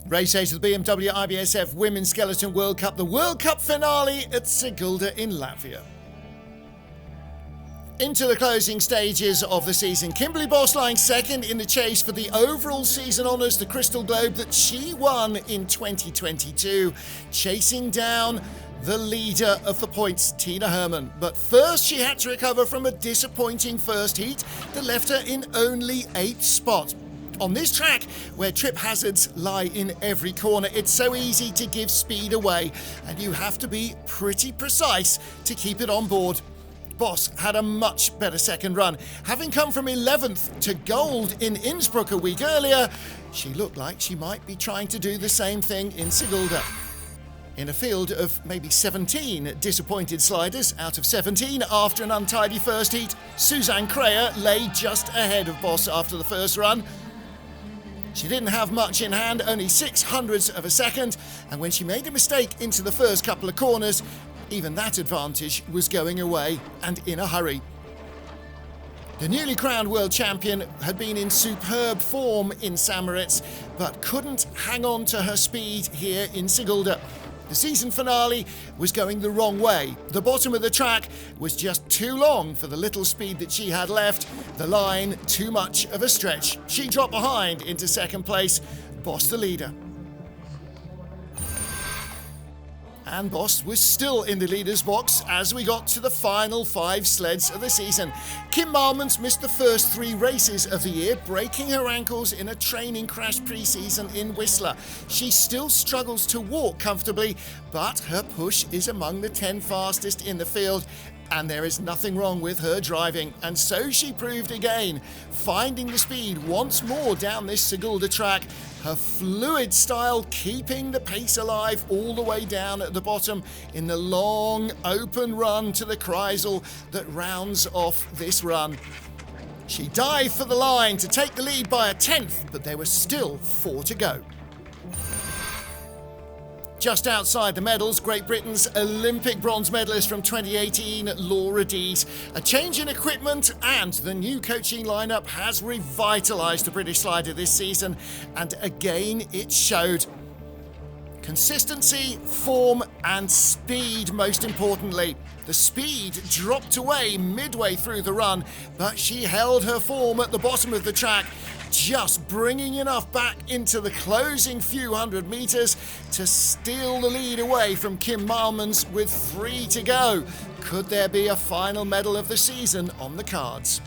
Race 8 of the BMW IBSF Women's Skeleton World Cup, the World Cup finale at Sigulda in Latvia. Into the closing stages of the season, Kimberly Bobsleigh second in the chase for the overall season honours, the Crystal Globe that she won in 2022, chasing down the leader of the points, Tina Hermann. But first she had to recover from a disappointing first heat that left her in only 8th spot. On this track, where trip hazards lie in every corner, it's so easy to give speed away, and you have to be pretty precise to keep it on board. Boss had a much better second run. Having come from 11th to gold in Innsbruck a week earlier, she looked like she might be trying to do the same thing in Sigulda. In a field of maybe 17 disappointed sliders out of 17 after an untidy first heat, Suzanne Kreyer lay just ahead of Boss after the first run. She didn't have much in hand, only 0.06 of a second, and when she made a mistake into the first couple of corners, even that advantage was going away, and in a hurry. The newly crowned world champion had been in superb form in St. Moritz, but couldn't hang on to her speed here in Sigulda. The season finale was going the wrong way. The bottom of the track was just too long for the little speed that she had left. The line, too much of a stretch. She dropped behind into second place. Boss the leader. And Boss was still in the leader's box as we got to the final 5 sleds of the season. Kim Malmens missed the first 3 races of the year, breaking her ankles in a training crash pre-season in Whistler. She still struggles to walk comfortably, but her push is among the 10 fastest in the field, and there is nothing wrong with her driving. And so she proved again, finding the speed once more down this Sigulda track, her fluid style keeping the pace alive all the way down at the bottom in the long open run to the Kreisel that rounds off this run. She dived for the line to take the lead by a 10th, but there were still 4 to go. Just outside the medals, Great Britain's Olympic bronze medalist from 2018, Laura Dees. A change in equipment and the new coaching lineup has revitalised the British slider this season, and again it showed. Consistency, form and speed most importantly. The speed dropped away midway through the run, but she held her form at the bottom of the track, just bringing enough back into the closing few hundred metres to steal the lead away from Kim Malmens with 3 to go. Could there be a final medal of the season on the cards?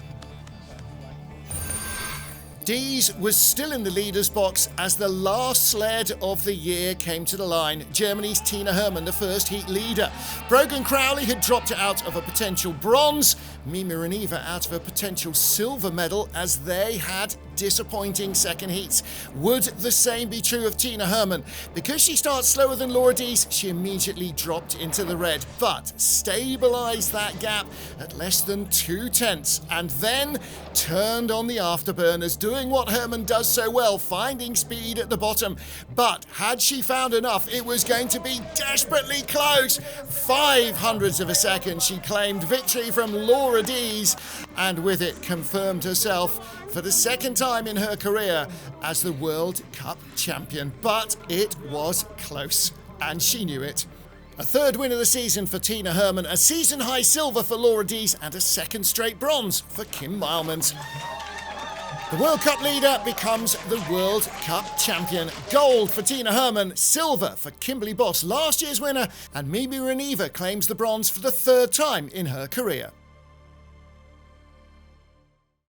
Dees was still in the leader's box as the last sled of the year came to the line. Germany's Tina Hermann, the first heat leader. Brogan Crowley had dropped out of a potential bronze. Mimi Reniva out of a potential silver medal as they had disappointing second heats. Would the same be true of Tina Hermann? Because she starts slower than Laura Dees, she immediately dropped into the red, but stabilised that gap at less than 2/10 and then turned on the afterburners, doing what Hermann does so well, finding speed at the bottom. But had she found enough, it was going to be desperately close. 0.05 of a second she claimed victory from Laura Dees, and with it confirmed herself for the second time in her career as the World Cup champion. But it was close, and she knew it. A 3rd win of the season for Tina Hermann, a season-high silver for Laura Dees, and a 2nd straight bronze for Kim Malmens. The World Cup leader becomes the World Cup champion. Gold for Tina Hermann, silver for Kimberly Boss, last year's winner, and Mimi Reniva claims the bronze for the 3rd time in her career.